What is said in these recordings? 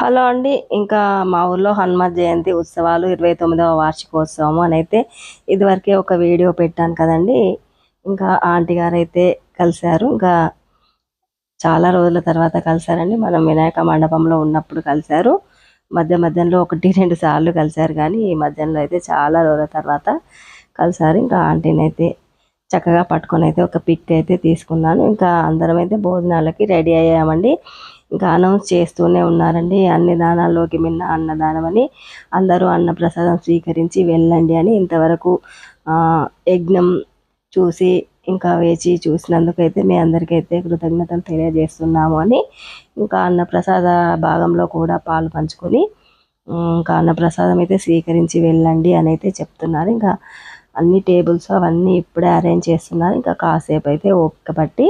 Hello అండి. ఇంకా మా ఊర్లో హనుమత్ జయంతి ఉత్సవాలు 29వ వార్షికోత్సవం అనైతే ఇదివరకే ఒక వీడియో పెట్టాను కదండీ. ఇంకా ఆంటీ గారైతే కలిసారు. ఇంకా చాలా రోజుల తర్వాత కలిసారండి. మనం వినాయక మండపంలో ఉన్నప్పుడు కలిసారు. మధ్యలో 1, 2 సార్లు కలిసారు కానీ ఈ మధ్యలో అయితే చాలా రోజుల తర్వాత కలిసారు. ఇంకా ఆంటీనైతే చక్కగా పట్టుకొని అయితే ఒక పిక్ అయితే తీసుకున్నాను. ఇంకా అందరం అయితే భోజనాలకి రెడీ అయ్యామండి. ఇంకా అనౌన్స్ చేస్తూనే ఉన్నారండి, అన్ని దానాల్లోకి మిన్న అన్నదానం అని. అందరూ అన్నప్రసాదం స్వీకరించి వెళ్ళండి అని. ఇంతవరకు యజ్ఞం చూసి ఇంకా వేచి చూసినందుకైతే మీ అందరికైతే కృతజ్ఞతలు తెలియజేస్తున్నాము అని. ఇంకా అన్నప్రసాద భాగంలో కూడా పాలు పంచుకొని ఇంకా అన్నప్రసాదం అయితే స్వీకరించి వెళ్ళండి అని అయితే చెప్తున్నారు. ఇంకా అన్ని టేబుల్స్ అవన్నీ ఇప్పుడే అరేంజ్ చేస్తున్నారు. ఇంకా కాసేపు అయితే ఓపిక పట్టి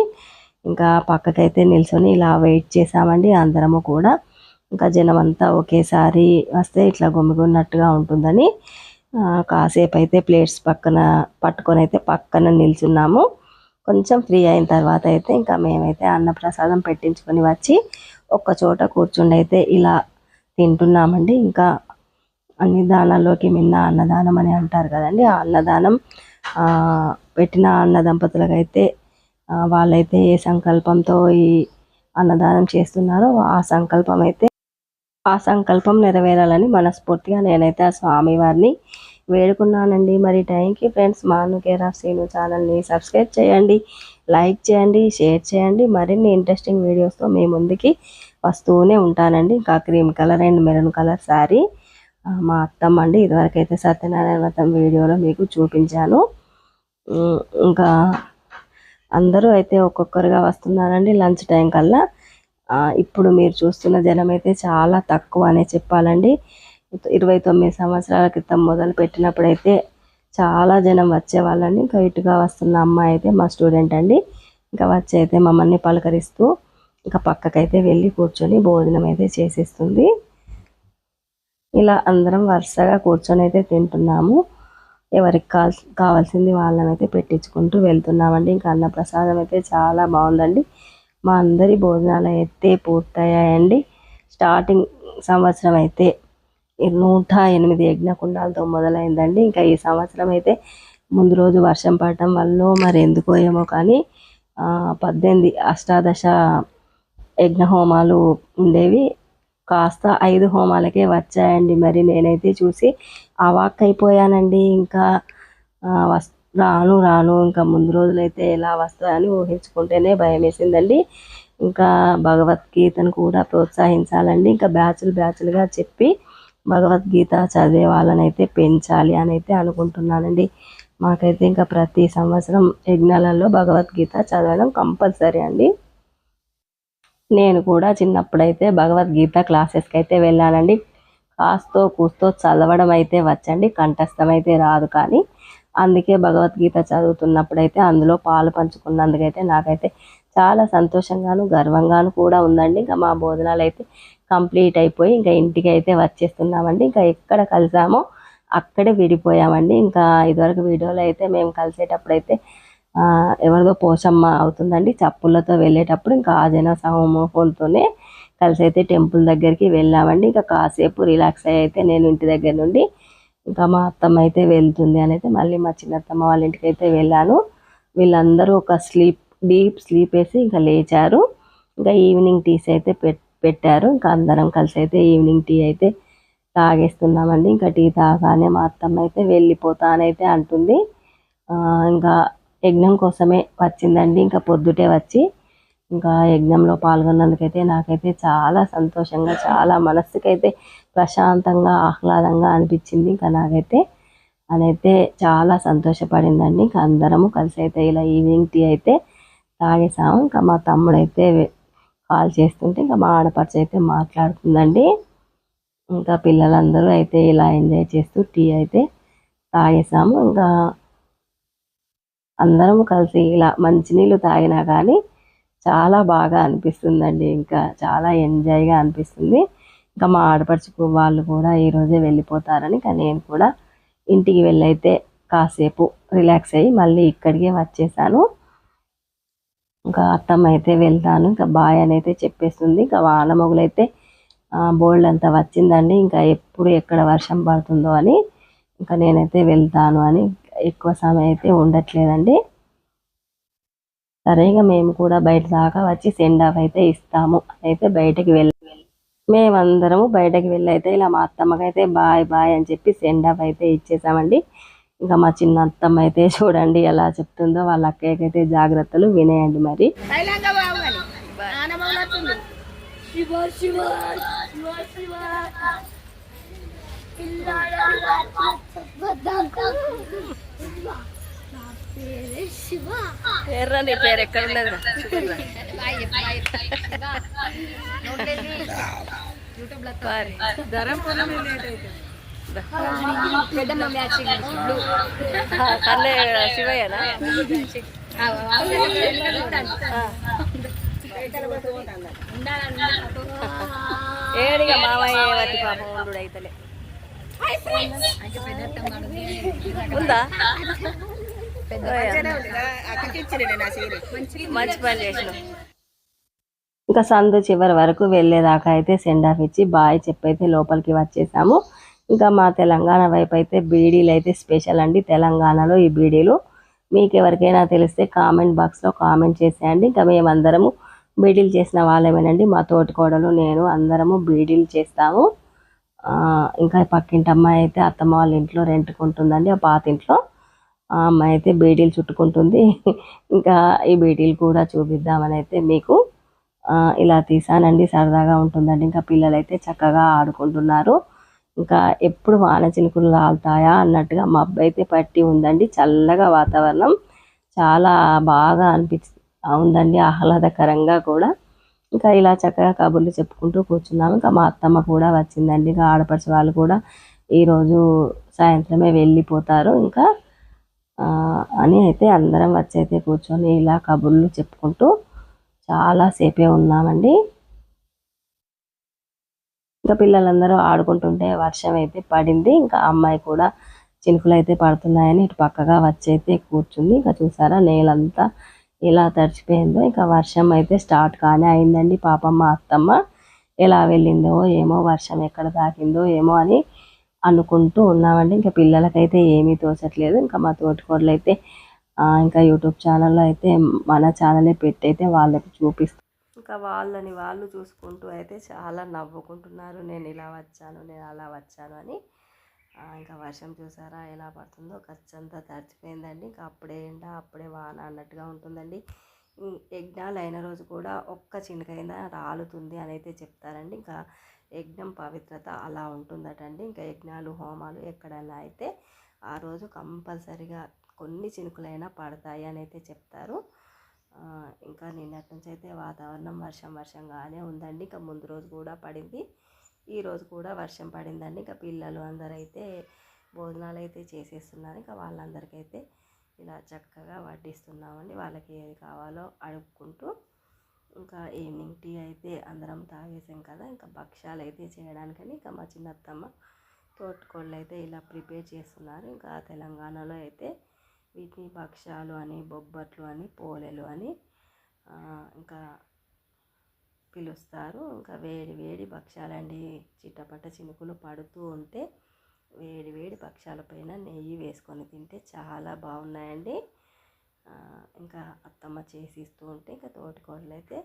ఇంకా పక్కకైతే నిల్చొని ఇలా వెయిట్ చేసామండి అందరము కూడా. ఇంకా జనం అంతా ఒకేసారి వస్తే ఇట్లా గుమిగున్నట్టుగా ఉంటుందని కాసేపు అయితే ప్లేట్స్ పక్కన పట్టుకొని అయితే పక్కన నిల్చున్నాము. కొంచెం ఫ్రీ అయిన తర్వాత అయితే ఇంకా మేమైతే అన్నప్రసాదం పెట్టించుకొని వచ్చి ఒక్క చోట కూర్చుండి అయితే ఇలా తింటున్నామండి. ఇంకా అన్ని దానాల్లోకి మిన్న అన్నదానం అని అంటారు కదండి. ఆ అన్నదానం పెట్టిన అన్న దంపతులకైతే వాళ్ళైతే ఏ సంకల్పంతో ఈ అన్నదానం చేస్తున్నారో ఆ సంకల్పం నెరవేరాలని మనస్ఫూర్తిగా నేనైతే ఆ స్వామివారిని వేడుకున్నానండి. మరి థ్యాంక్ యూ ఫ్రెండ్స్. మాను కేర్ ఆఫ్ శ్రీను ఛానల్ని సబ్స్క్రైబ్ చేయండి, లైక్ చేయండి, షేర్ చేయండి. మరిన్ని ఇంట్రెస్టింగ్ వీడియోస్తో మీ ముందుకి వస్తూనే ఉంటానండి. ఇంకా cream colour and maroon colour sari మా అత్తమ్మ అండి. ఇదివరకైతే సత్యనారాయణ వ్రతం వీడియోలో మీకు చూపించాను. ఇంకా అందరూ అయితే ఒక్కొక్కరుగా వస్తున్నారండి లంచ్ టైం కల్లా. ఇప్పుడు మీరు చూస్తున్న జనం అయితే చాలా తక్కువ అనే చెప్పాలండి. 29 సంవత్సరాల క్రితం మొదలు పెట్టినప్పుడైతే చాలా జనం వచ్చేవాళ్ళండి. ఇంకా ఇటుగా వస్తున్న అమ్మాయి అయితే మా స్టూడెంట్ అండి. ఇంకా వచ్చి అయితే మమ్మల్ని పలకరిస్తూ ఇంకా పక్కకైతే వెళ్ళి కూర్చొని భోజనం అయితే చేసేస్తుంది. ఇలా అందరం వరుసగా కూర్చొని అయితే తింటున్నాము. ఎవరికి కావాల్సింది వాళ్ళమైతే పెట్టించుకుంటూ వెళ్తున్నామండి. ఇంకా అన్నప్రసాదం అయితే చాలా బాగుందండి. మా అందరి భోజనాలు అయితే పూర్తయ్యాయండి. స్టార్టింగ్ సంవత్సరం అయితే 108 యజ్ఞకుండాలతో మొదలైందండి. ఇంకా ఈ సంవత్సరం అయితే ముందు రోజు వర్షం పడటం వల్ల మరి ఎందుకో ఏమో కానీ 18 అష్టాదశ యజ్ఞ హోమాలు ఉండేవి, కాస్త 5 హోమాలకే వచ్చాయండి. మరి నేనైతే చూసి అవాక్కైపోయానండి. ఇంకా రాను రాను ఇంకా ముందు రోజులైతే ఎలా వస్తాయని ఊహించుకుంటేనే భయం వేసిందండి. ఇంకా భగవద్గీతను కూడా ప్రోత్సహించాలండి. ఇంకా బ్యాచులుగా చెప్పి భగవద్గీత చదివే వాళ్ళని అయితే పెంచాలి అని అయితే అనుకుంటున్నానండి. మాకైతే ఇంకా ప్రతి సంవత్సరం యజ్ఞాలలో భగవద్గీత చదవడం కంపల్సరీ అండి. నేను కూడా చిన్నప్పుడైతే భగవద్గీత క్లాసెస్కి అయితే వెళ్ళానండి. కాస్తో కూస్తో చదవడం అయితే వచ్చండి, కంఠస్థం అయితే రాదు. కానీ అందుకే భగవద్గీత చదువుతున్నప్పుడైతే అందులో పాలు పంచుకున్నందుకైతే నాకైతే చాలా సంతోషంగాను గర్వంగాను కూడా ఉందండి. ఇంకా మా భోజనాలు అయితే కంప్లీట్ అయిపోయి ఇంకా ఇంటికి అయితే వచ్చేస్తున్నామండి. ఇంకా ఎక్కడ కలిసామో అక్కడే విడిపోయామండి. ఇంకా ఇదివరకు వీడియోలో అయితే మేము కలిసేటప్పుడైతే ఎవరిదో పోషమ్మ అవుతుందండి చప్పులతో వెళ్ళేటప్పుడు. ఇంకా ఆ జన సమూహంతోనే కలిసి అయితే టెంపుల్ దగ్గరికి వెళ్ళామండి. ఇంకా కాసేపు రిలాక్స్ అయ్యి అయితే నేను ఇంటి దగ్గర నుండి ఇంకా మా అత్తమ్మ అయితే వెళ్తుంది అని అయితే మళ్ళీ మా చిన్నత్తమ్మ వాళ్ళ ఇంటికి అయితే వెళ్ళాను. వీళ్ళందరూ ఒక డీప్ స్లీప్ వేసి ఇంకా లేచారు. ఇంకా ఈవినింగ్ టీస్ అయితే పెట్టారు. ఇంకా అందరం కలిసి అయితే ఈవినింగ్ టీ అయితే తాగేస్తున్నామండి. ఇంకా టీ తాగానే మా అత్తమ్మ అయితే వెళ్ళిపోతానైతే అంటుంది. ఇంకా యజ్ఞం కోసమే వచ్చిందండి. ఇంకా పొద్దుటే వచ్చి ఇంకా యజ్ఞంలో పాల్గొన్నందుకైతే నాకైతే చాలా సంతోషంగా, చాలా మనస్సుకైతే ప్రశాంతంగా, ఆహ్లాదంగా అనిపించింది. ఇంకా నాకైతే అదైతే చాలా సంతోషపడిందండి. ఇంకా అందరము కలిసి అయితే ఇలా ఈవినింగ్ టీ అయితే తాగేసాము. ఇంకా మా తమ్ముడైతే కాల్ చేస్తుంటే ఇంకా మా ఆడపడుచు అయితే మాట్లాడుతుందండి. ఇంకా పిల్లలందరూ అయితే ఇలా ఎంజాయ్ చేస్తూ టీ అయితే తాగేసాము. ఇంకా అందరం కలిసి ఇలా మంచినీళ్ళు తాగినా కానీ చాలా బాగా అనిపిస్తుందండి. ఇంకా చాలా ఎంజాయ్గా అనిపిస్తుంది. ఇంకా మా ఆడపడుచు వాళ్ళు కూడా ఈరోజే వెళ్ళిపోతారని ఇంకా నేను కూడా ఇంటికి వెళ్ళైతే కాసేపు రిలాక్స్ అయ్యి మళ్ళీ ఇక్కడికే వచ్చేసాను. ఇంకా అత్తమ్మ అయితే వెళ్తాను ఇంకా బాయ్ అని అయితే చెప్పేస్తుంది. ఇంకా వాళ్ళ మొగులైతే బోల్డ్ అంతా వచ్చిందండి. ఇంకా ఎప్పుడు ఎక్కడ వర్షం పడుతుందో అని ఇంకా నేనైతే వెళ్తాను అని ఎక్కువ సమయం అయితే ఉండట్లేదండి. సరే ఇక మేము కూడా బయట దాకా వచ్చి సెండ్ ఆఫ్ అయితే ఇస్తాము అయితే బయటకి మేమందరము బయటకు వెళ్ళి అయితే ఇలా మా అత్తమ్మకైతే బాయ్ బాయ్ అని చెప్పి సెండ్ ఆఫ్ అయితే ఇచ్చేసామండి. ఇంకా మా చిన్న అత్తమ్మ అయితే చూడండి ఎలా చెప్తుందో వాళ్ళ అక్కయ్యకైతే జాగ్రత్తలు వినేయండి మరి. ఎర్రని పేరు ఎక్కడ ఉండదు కర్లే శివయ్యనా ఏడిగా మామయ్య వాటి పాపం ఉండు అయితలే ఉందా మంచి పని చేసినాం. ఇంకా సందు చివరి వరకు వెళ్ళేదాకా అయితే సెండ్ ఆఫ్ ఇచ్చి బాయ్ చెప్పైతే లోపలికి వచ్చేసాము. ఇంకా మా తెలంగాణ వైపు అయితే బీడీలు అయితే స్పెషల్ అండి. తెలంగాణలో ఈ బీడీలు మీకు ఎవరికైనా తెలిస్తే కామెంట్ బాక్స్లో కామెంట్ చేసేయండి. ఇంకా మేమందరము బీడీలు చేసిన వాళ్ళమేనండి. మా తోటికోడలు నేను అందరము బీడీలు చేస్తాము. ఇంకా పక్కింటి అమ్మాయి అయితే అత్తమ్మ వాళ్ళ ఇంట్లో రెంట్కుంటుందండి. ఆ పాత ఇంట్లో ఆ అమ్మాయి అయితే బీడీలు చుట్టుకుంటుంది. ఇంకా ఈ బీడీలు కూడా చూపిద్దామని అయితే మీకు ఇలా తీసానండి. సరదాగా ఉంటుందండి. ఇంకా పిల్లలు అయితే చక్కగా ఆడుకుంటున్నారు. ఇంకా ఎప్పుడు వాన చినుకులు రాలుతాయా అన్నట్టుగా మబ్బు అయితే పట్టి ఉందండి. చల్లగా వాతావరణం చాలా బాగా ఉందండి, ఆహ్లాదకరంగా కూడా. ఇంకా ఇలా చక్కగా కబుర్లు చెప్పుకుంటూ కూర్చున్నాము. ఇంకా మా అత్తమ్మ కూడా వచ్చిందండి. ఇంకా ఆడపడిచే వాళ్ళు కూడా ఈరోజు సాయంత్రమే వెళ్ళిపోతారు ఇంకా అని అయితే అందరం వచ్చి అయితే కూర్చొని ఇలా కబుర్లు చెప్పుకుంటూ చాలాసేపే ఉన్నామండి. ఇంకా పిల్లలందరూ ఆడుకుంటుంటే వర్షం అయితే పడింది. ఇంకా అమ్మాయి కూడా చినుకులు అయితే పడుతున్నాయని ఇటు పక్కగా వచ్చి అయితే కూర్చుంది. ఇంకా చూసారా నేలంతా ఎలా తడిచిపోయిందో. ఇంకా వర్షం అయితే స్టార్ట్ కానే అయిందండి. పాపం మా అత్తమ్మ ఎలా వెళ్ళిందో ఏమో, వర్షం ఎక్కడ తాకిందో ఏమో అని అనుకుంటూ ఉన్నామండి. ఇంకా పిల్లలకైతే ఏమీ తోచట్లేదు. ఇంకా మా తోటికోడలు అయితే ఇంకా యూట్యూబ్ ఛానల్లో అయితే మన ఛానలే పెట్టి అయితే వాళ్ళకి చూపిస్తాను. ఇంకా వాళ్ళని వాళ్ళు చూసుకుంటూ అయితే చాలా నవ్వుకుంటున్నారు. నేను ఇలా వచ్చాను, నేను అలా వచ్చాను అని. ఇంకా వర్షం చూసారా ఎలా పడుతుందో, ఖర్చంతా తడిచిపోయిందండి. ఇంకా అప్పుడే ఎండ అప్పుడే వాన అన్నట్టుగా ఉంటుందండి. యజ్ఞాలు అయిన రోజు కూడా ఒక్క చినుకైనా రాలుతుంది అని అయితే చెప్తారండి. ఇంకా యజ్ఞం పవిత్రత అలా ఉంటుందటండి. ఇంకా యజ్ఞాలు హోమాలు ఎక్కడైనా అయితే ఆ రోజు కంపల్సరిగా కొన్ని చినుకులైనా పడతాయి అని అయితే చెప్తారు. ఇంకా నిన్నటి నుంచి అయితే వాతావరణం వర్షంగానే ఉందండి. ఇంకా ముందు రోజు కూడా పడింది, ఈరోజు కూడా వర్షం పడిందండి. ఇంకా పిల్లలు అందరూ అయితే భోజనాలు అయితే చేసేస్తున్నారు. ఇంకా వాళ్ళందరికైతే ఇలా చక్కగా వడ్డిస్తున్నామండి. వాళ్ళకి ఏది కావాలో అడుక్కుంటూ. ఇంకా ఈవినింగ్ టీ అయితే అందరం తాగేసాం కదా. ఇంకా భక్ష్యాలు అయితే చేయడానికని ఇంకా మా చిన్నత్తమ్మ తోటికోళ్ళు అయితే ఇలా ప్రిపేర్ చేస్తున్నారు. ఇంకా తెలంగాణలో అయితే వీటిని భక్ష్యాలు అని, బొబ్బట్లు అని, పోలేలు అని ఇంకా పిలుస్తారు. ఇంకా వేడి వేడి భక్ష్యాలండి. చిట్టపట్ట చినుకులు పడుతూ ఉంటే వేడి వేడి భక్ష్యాల పైన నెయ్యి వేసుకొని తింటే చాలా బాగున్నాయండి. ఇంకా అత్తమ్మ చేసి ఇస్తూ ఉంటే ఇంకా తోటికోడలు అయితే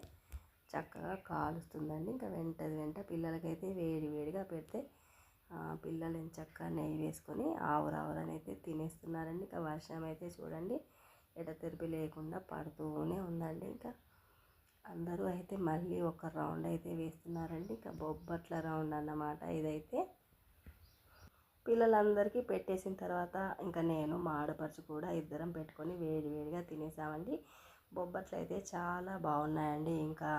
చక్కగా కాలుస్తుందండి. ఇంకా వెంట పిల్లలకైతే వేడి వేడిగా పెడితే పిల్లలు చక్కగా నెయ్యి వేసుకొని ఆవురావురని అయితే తినేస్తున్నారండి. ఇంకా వర్షం అయితే చూడండి ఎడతెరిపి లేకుండా పడుతూనే ఉందండి. ఇంకా అందరూ అయితే మళ్ళీ ఒక రౌండ్ అయితే వేస్తున్నారండి. ఇంకా బొబ్బట్ల రౌండ్ అన్నమాట ఇదైతే. పిల్లలందరికీ పెట్టేసిన తర్వాత ఇంకా నేను మా ఆడపడుచు కూడా ఇద్దరం పెట్టుకొని వేడిగా తినేసామండి. బొబ్బట్లు అయితే చాలా బాగున్నాయండి. ఇంకా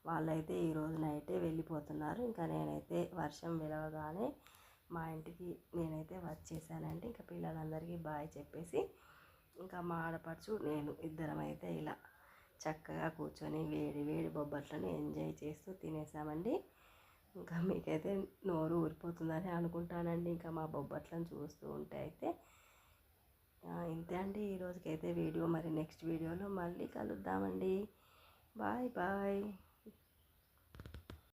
వాళ్ళైతే ఈరోజు నైటే వెళ్ళిపోతున్నారు. ఇంకా నేనైతే వర్షం విలవగానే మా ఇంటికి నేనైతే వచ్చేసానండి. ఇంకా పిల్లలందరికీ బాయ్ చెప్పేసి ఇంకా మా ఆడపడుచు నేను ఇద్దరం అయితే ఇలా చక్కగా కూర్చొని వేడి బొబ్బట్లను ఎంజాయ్ చేస్తూ తినేసామండి. ఇంకా మీకైతే నోరు ఊరిపోతుందని అనుకుంటానండి ఇంకా మా బొబ్బట్లను చూస్తూ ఉంటే అయితే. ఇంతే అండి ఈరోజుకైతే వీడియో. మరి నెక్స్ట్ వీడియోలో మళ్ళీ కలుద్దామండి. బాయ్.